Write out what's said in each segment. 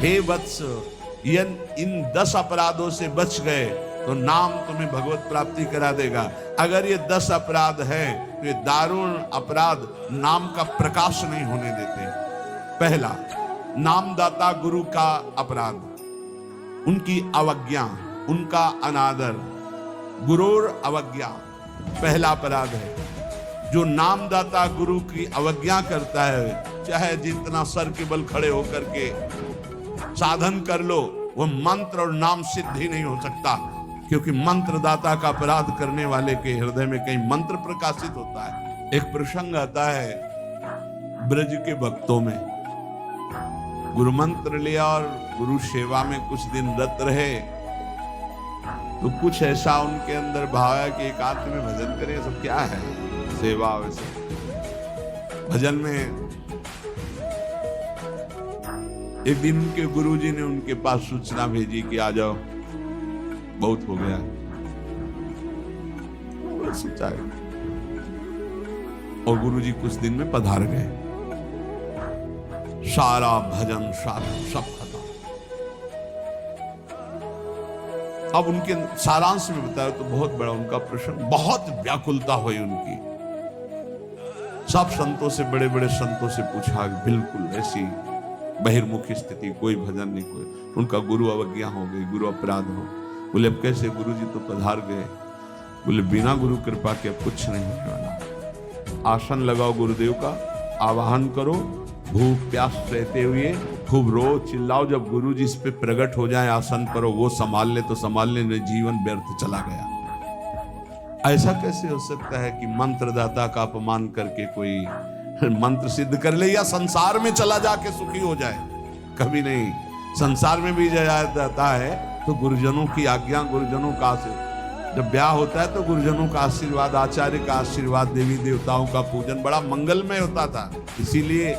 हे वत्स, इन 10 अपराधों से बच गए तो नाम तुम्हें भगवत प्राप्ति करा देगा। अगर ये 10 अपराध हैं तो ये दारुण अपराध नाम का प्रकाश नहीं होने देते। पहला, नामदाता गुरु का अपराध, उनकी अवज्ञा, उनका अनादर। गुरुर अवज्ञा पहला अपराध है। जो नामदाता गुरु की अवज्ञा करता है, चाहे जितना सर के बल खड़े होकर के साधन कर लो, वो मंत्र और नाम सिद्ध ही नहीं हो सकता, क्योंकि मंत्रदाता का अपराध करने वाले के हृदय में कहीं मंत्र प्रकाशित होता है। एक प्रसंग आता है ब्रज के भक्तों में, गुरु मंत्र लिया और गुरु सेवा में कुछ दिन रत रहे, तो कुछ ऐसा उनके अंदर भाव है कि एकांत में भजन करें, सब क्या है सेवा। वैसे भजन में एक दिन उनके गुरुजी ने उनके पास सूचना भेजी कि आ जाओ, बहुत हो गया। सोचा है और गुरुजी कुछ दिन में पधार गए। सारा भजन साधन सब खत्म। अब उनके सारांश में बताया तो बहुत बड़ा उनका प्रश्न, बहुत व्याकुलता हुई उनकी। सब संतों से, बड़े बड़े संतों से पूछा, बिल्कुल ऐसी बहिर्मुख स्थिति, कोई भजन नहीं, कोई। उनका गुरु अवज्ञा हो गई, गुरु अपराध हो। बोले अब कैसे? गुरु जी तो पधार गए। बोले बिना गुरु कृपा के अब कुछ नहीं होने वाला। आसन लगाओ गुरुदेव का, आवाहन करो, भूख प्यास रहते हुए खूब रो चिल्लाओ। जब गुरु जी इस पे प्रकट हो जाए आसन पर, वो संभाल ले तो संभाल ले, जीवन व्यर्थ चला गया। ऐसा कैसे हो सकता है कि मंत्रदाता का अपमान करके कोई मंत्र सिद्ध कर ले या संसार में चला जाके सुखी हो जाए? कभी नहीं। संसार में भी जाता है तो गुरुजनों की आज्ञा, गुरुजनों का आशीर्वाद। जब ब्याह होता है तो गुरुजनों का आशीर्वाद, आचार्य का आशीर्वाद, देवी देवताओं का पूजन बड़ा मंगलमय होता था। इसीलिए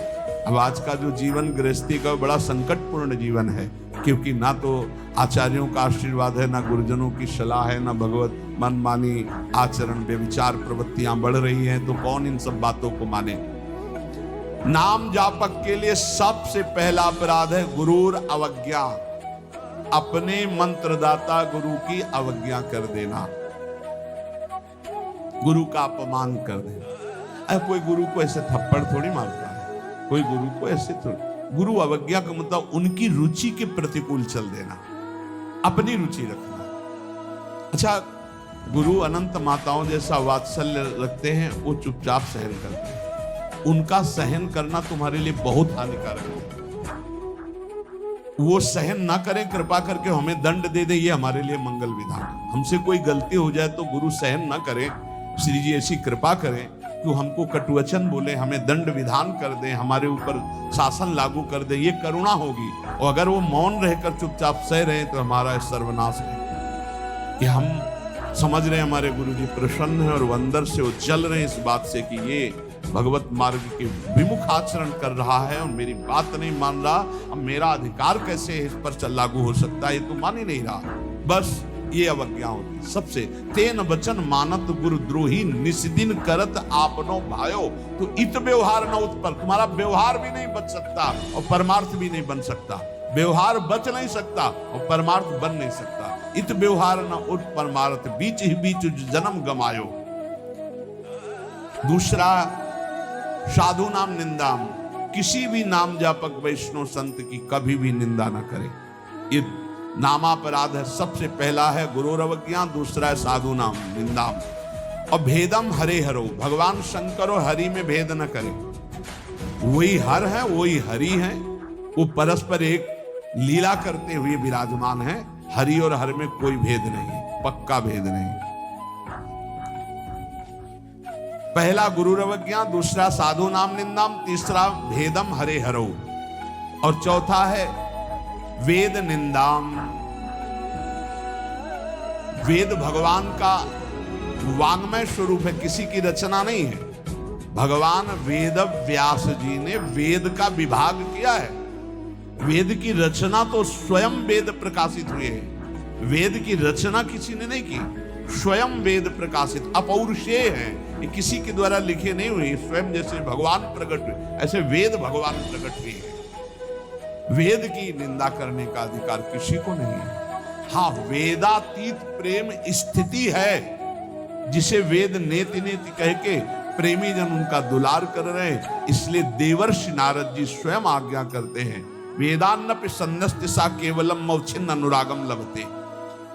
अब आज का जो जीवन गृहस्थी का बड़ा संकटपूर्ण जीवन है, क्योंकि ना तो आचार्यों का आशीर्वाद है, ना गुरुजनों की सलाह है, ना भगवत मनमानी आचरण व्यभिचार प्रवृत्तियां बढ़ रही हैं, तो कौन इन सब बातों को माने। नाम जापक के लिए सबसे पहला अपराध है गुरुर अवज्ञा, अपने मंत्रदाता गुरु की अवज्ञा कर देना, गुरु का अपमान कर देना। कोई गुरु को ऐसे थप्पड़ थोड़ी मारता है, कोई गुरु को ऐसे थोड़ी। गुरु अवज्ञा का मतलब उनकी रुचि के प्रतिकूल चल देना, अपनी रुचि रखना। अच्छा, गुरु अनंत माताओं जैसा वात्सल्य रखते हैं, वो चुपचाप सहन करते हैं। उनका सहन करना तुम्हारे लिए बहुत हानिकारक है। वो सहन ना करें, कृपा करके हमें दंड दे दे, ये हमारे लिए मंगल विधान है। हमसे कोई गलती हो जाए तो गुरु सहन ना करें, श्री जी ऐसी कृपा करें कि हमको कटुवचन बोले, हमें दंड विधान कर दें, हमारे ऊपर शासन लागू कर दें, ये करुणा होगी। और अगर वो मौन रहकर चुपचाप सह रहे तो हमारा सर्वनाश है। कि हम समझ रहे हैं हमारे गुरु जी प्रसन्न हैं और वो अंदर से वो जल रहे हैं इस बात से कि ये भगवत मार्ग के विमुख आचरण कर रहा है और मेरी बात नहीं मान रहा, अब मेरा अधिकार कैसे इस पर लागू हो सकता है, ये तो मान ही नहीं रहा। बस ये अवज्ञा होती। सबसे तेन वचन मानत गुरु द्रोही, निस्दिन करत आपनो भायो। तो इत व्यवहार न उत्पन्न, तुम्हारा व्यवहार भी नहीं बच सकता और परमार्थ भी नहीं बन सकता। व्यवहार बच नहीं सकता और परमार्थ बन नहीं सकता। इत व्यवहार न उठ परमार्थ, बीच ही बीच जन्म गमायो। दूसरा, साधु नाम निंदाम, किसी भी नाम जापक वैष्णव संत की कभी भी निंदा ना करे। ये नामापराध है। सबसे पहला है गुरु अवज्ञा, दूसरा है साधु नाम निंदाम। और भेदम हरे हरो, भगवान शंकर और हरि में भेद न करे। वही हर है, वही हरि है, वो परस्पर एक लीला करते हुए विराजमान है। हरि और हर में कोई भेद नहीं, पक्का भेद नहीं। पहला गुरु अवज्ञा, दूसरा साधु नाम निंदाम, तीसरा भेदम हरे हरो, और चौथा है वेद निंदाम। वेद भगवान का वांग्मय स्वरूप है, किसी की रचना नहीं है। भगवान वेद व्यास जी ने वेद का विभाग किया है। वेद की रचना तो स्वयं वेद प्रकाशित हुए हैं। वेद की रचना किसी ने नहीं की, स्वयं वेद प्रकाशित अपौरुषेय है। ये किसी के द्वारा लिखे नहीं हुए, स्वयं जैसे भगवान प्रकट हुए ऐसे वेद भगवान प्रकट हुए हैं। वेद की निंदा करने का अधिकार किसी को नहीं है। हाँ, वेदातीत प्रेम स्थिति है जिसे वेद नेति नेति कह के प्रेमी जन उनका दुलार कर रहे हैं। इसलिए देवर्षि नारद जी स्वयं आज्ञा करते हैं, वेदान्नपि सन्नस्ति सा केवलम मौछिन्न अनुरागम लभते।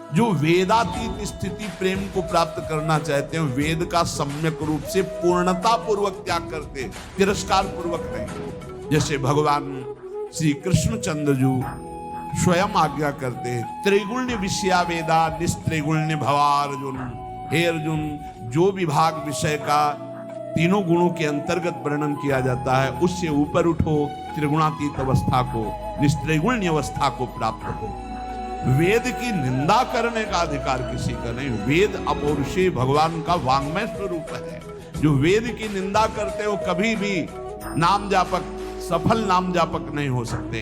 जो वेदातीत स्थिति प्रेम को प्राप्त करना चाहते हैं, वेद का सम्यक रूप से पूर्णता पूर्वक त्याग करते, तिरस्कार पूर्वक नहीं। जैसे भगवान श्री कृष्णचंद्र जी स्वयं आज्ञा करते हैं, त्रिगुण्य विषया वेदा निस्त्रिगुण्य भवा अर्जुन। हे अर्जुन, जो विभाग विषय का तीनों गुणों के अंतर्गत वर्णन किया जाता है, उससे ऊपर उठो, त्रिगुणातीत अवस्था को, निस्त्रिगुण्य अवस्था को प्राप्त हो। वेद की निंदा करने का अधिकार किसी का नहीं। वेद अपौरुषेय भगवान का वांग्मय स्वरूप है। जो वेद की निंदा करते हो कभी भी नाम जापक, सफल नाम जापक नहीं हो सकते।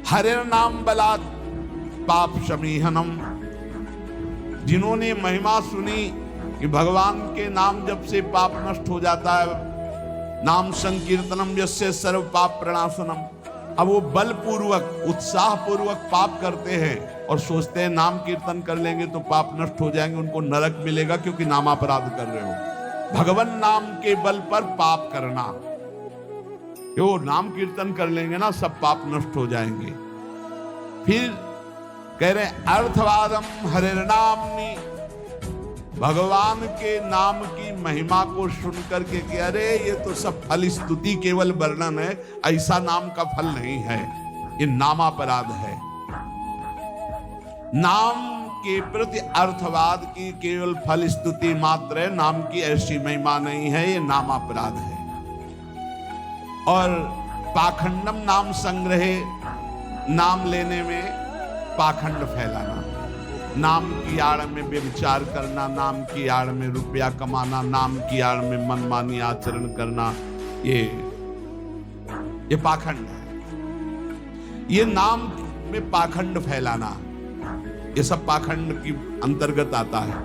हरे नाम बलात् पाप शमीहनम। जिन्होंने महिमा सुनी कि भगवान के नाम जप से पाप नष्ट हो जाता है, नाम संकीर्तनम यस्य सर्व पाप प्रणाशनम। अब वो बलपूर्वक उत्साह पूर्वक पाप करते हैं और सोचते हैं नाम कीर्तन कर लेंगे तो पाप नष्ट हो जाएंगे, उनको नरक मिलेगा क्योंकि नामापराध कर रहे हो। भगवान नाम के बल पर पाप करना, वो नाम कीर्तन कर लेंगे ना, सब पाप नष्ट हो जाएंगे। फिर कह रहे अर्थवादम हरिर्नामनि। भगवान के नाम की महिमा को सुनकर के कि अरे ये तो सब फल स्तुति केवल वर्णन है, ऐसा नाम का फल नहीं है, ये नामापराध है। नाम के प्रति अर्थवाद की केवल फल स्तुति मात्र है, नाम की ऐसी महिमा नहीं है, ये नामापराध है। और पाखंडम नाम संग्रहे, नाम लेने में पाखंड फैलाना, नाम की आड़ में व्यभिचार करना, नाम की आड़ में रुपया कमाना, नाम की आड़ में मनमानी आचरण करना, ये पाखंड है। ये नाम में पाखंड फैलाना, ये सब पाखंड की अंतर्गत आता है।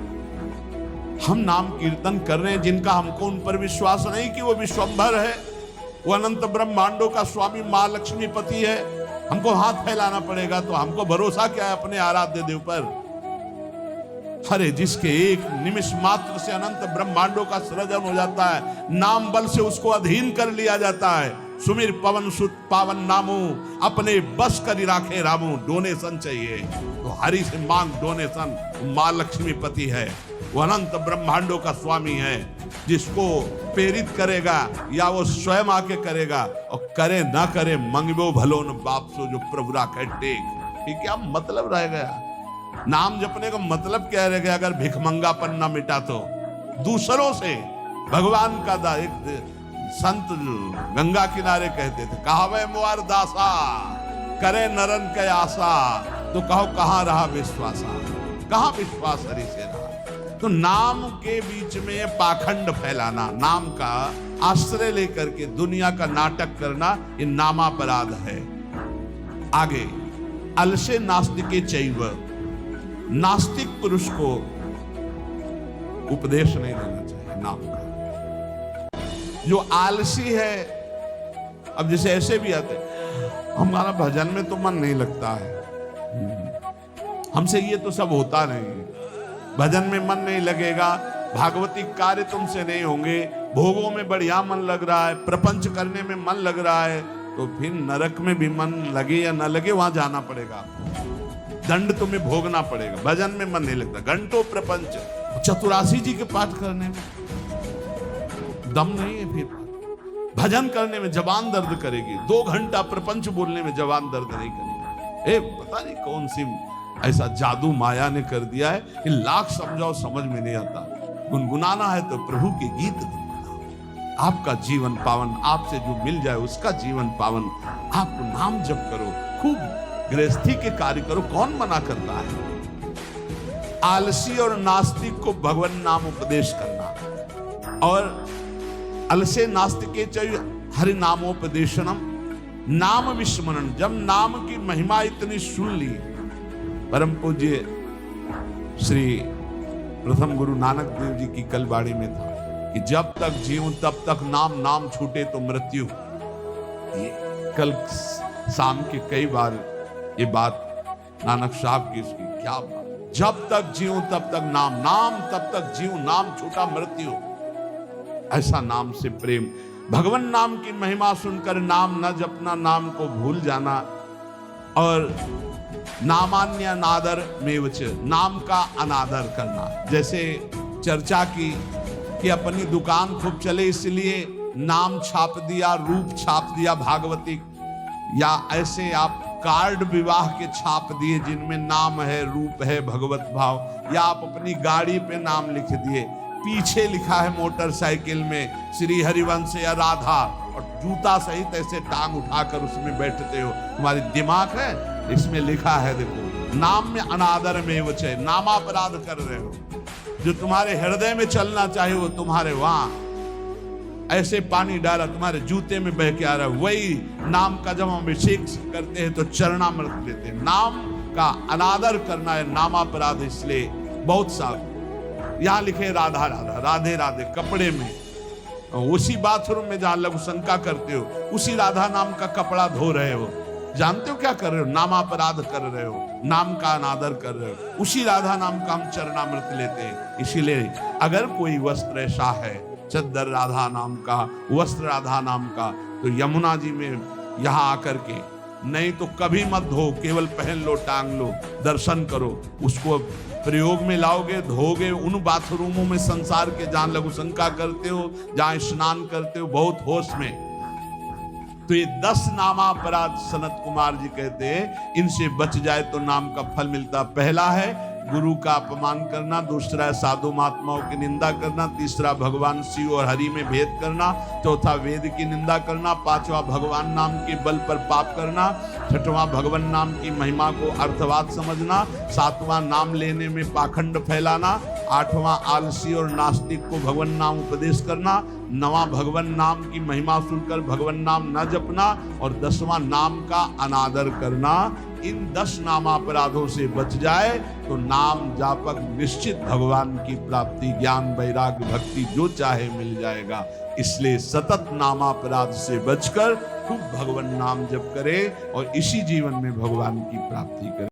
हम नाम कीर्तन कर रहे हैं, जिनका हमको उन पर विश्वास नहीं कि वो विश्वंभर है, वो अनंत ब्रह्मांडों का स्वामी मां लक्ष्मी पति है, हमको हाथ फैलाना पड़ेगा। तो हमको भरोसा क्या है अपने आराध्य देव पर? अरे जिसके एक निमिष मात्र से अनंत ब्रह्मांडों का सृजन हो जाता है, नाम बल से उसको अधीन कर लिया जाता है। सुमिर पवन सुत पावन नामो, अपने बस करी राखे रामो। डोनेशन चाहिए तो हरि से मांग डोनेशन। मां लक्ष्मी पति है, वो अनंत ब्रह्मांडों का स्वामी है। जिसको प्रेरित करेगा या वो स्वयं आके करेगा, और करे ना करे मंगबो भलो न बाप सो जो प्रभु राखे टेक। ये क्या मतलब रह गया? नाम जपने का मतलब क्या रह गया अगर भिखमंगापन ना मिटा तो? दूसरों से भगवान का एक संत गंगा किनारे कहते थे, कहावे मुआर दासा करे नरन के आशा। तो कहो कहां रहा विश्वासा, कहां विश्वास हरि से रहा? तो नाम के बीच में पाखंड फैलाना, नाम का आश्रय लेकर के दुनिया का नाटक करना, ये नामापराध है। आगे अलसे नास्तिके चैव, नास्तिक पुरुष को उपदेश नहीं देना चाहिए नाम का। जो आलसी है, अब जैसे ऐसे भी आते, हमारा भजन में तो मन नहीं लगता है, हमसे ये तो सब होता नहीं, भजन में मन नहीं लगेगा, भागवती कार्य तुमसे नहीं होंगे, भोगों में बढ़िया मन लग रहा है, प्रपंच करने में मन लग रहा है, तो फिर नरक में भी मन लगे या न लगे वहां जाना पड़ेगा, दंड तुम्हें भोगना पड़ेगा। भजन में मन नहीं लगता, घंटों प्रपंच, चतुरासी जी के पाठ करने में दम नहीं है, फिर भजन करने में जबान दर्द करेगी, 2 घंटा प्रपंच बोलने में जबान दर्द नहीं करेगी। पता नहीं कौन सी ऐसा जादू माया ने कर दिया है कि लाख समझाओ समझ में नहीं आता। गुनगुनाना है तो प्रभु के गीत गुनगुनाओ, आपका जीवन पावन, आपसे जो मिल जाए उसका जीवन पावन। आप नाम जप करो, खूब गृहस्थी के कार्य करो, कौन मना करता है? आलसी और नास्तिक को भगवान नाम उपदेश करना। और अलसे नास्तिके चाहिए हरि नामोपदेशनम, नाम विस्मरण। जब नाम की महिमा इतनी सुन ली, परम पूज्य श्री प्रथम गुरु नानक देव जी की कल बाड़ी में था कि जब तक जीऊं तब तक नाम, नाम छूटे तो मृत्यु। कल शाम के कई बार ये बात नानक साहब की, इसकी क्या बात, जब तक जीऊं तब तक नाम, नाम तब तक जीऊं, नाम छूटा मृत्यु। ऐसा नाम से प्रेम, भगवान नाम की महिमा सुनकर नाम न जपना, नाम को भूल जाना, और नामान्य अनादर मेवच, नाम का अनादर करना। जैसे चर्चा की कि अपनी दुकान खूब चले इसलिए नाम छाप दिया, रूप छाप दिया भागवतिक, या ऐसे आप कार्ड विवाह के छाप दिए जिनमें नाम है, रूप है, भगवत भाव, या आप अपनी गाड़ी पे नाम लिख दिए, पीछे लिखा है मोटरसाइकिल में श्री हरिवंश या राधा, और जूता सहित ऐसे टांग उठाकर उसमें बैठते हो। तुम्हारी दिमाग है, इसमें लिखा है, देखो नाम में अनादर में वचे, नामापराध कर रहे हो। जो तुम्हारे हृदय में चलना चाहिए वो तुम्हारे वहां ऐसे पानी डाला तुम्हारे जूते में बह के आ रहा है। वही नाम का जब हम अभिषेक करते हैं तो चरणामृत लेते हैं। नाम का अनादर करना है नामापराध। इसलिए बहुत सा यहां लिखे राधा राधा, राधे राधे कपड़े में, उसी बाथरूम में जहां लघु शंका करते हो उसी राधा नाम का कपड़ा धो रहे हो। जानते हो क्या कर रहे हो? नामापराध कर रहे हो, नाम का अनादर कर रहे हो। उसी राधा नाम का हम चरणामृत लेते हैं। इसीलिए अगर कोई वस्त्र ऐसा है चद्दर राधा नाम का, वस्त्र राधा नाम का, तो यमुना जी में यहाँ आकर के, नहीं तो कभी मत धो, केवल पहन लो, टांग लो, दर्शन करो, उसको प्रयोग में लाओगे, धोगे। उन बाथरूमों में संसार के जहां लघु शंका करते हो, जहां स्नान करते हो बहुत होश में, तो ये 10 नामापराध सनत कुमार जी कहते हैं, इनसे बच जाए तो नाम का फल मिलता। पहला है गुरु का अपमान करना, दूसरा है साधु महात्माओं की निंदा करना, तीसरा भगवान शिव और हरि में भेद करना, चौथा वेद की निंदा करना, पांचवा भगवान नाम के बल पर पाप करना, छठवां भगवान नाम की महिमा को अर्थवाद समझना, सातवां नाम लेने में पाखंड फैलाना, आठवां आलसी और नास्तिक को भगवान नाम उपदेश करना, नवां भगवान नाम की महिमा सुनकर भगवान नाम न जपना, और 10वां नाम का अनादर करना। इन 10 नामापराधों से बच जाए तो नाम जापक निश्चित भगवान की प्राप्ति, ज्ञान, वैराग्य, भक्ति जो चाहे मिल जाएगा। इसलिए सतत नामापराध से बचकर खूब भगवान नाम जप करे और इसी जीवन में भगवान की प्राप्ति करे।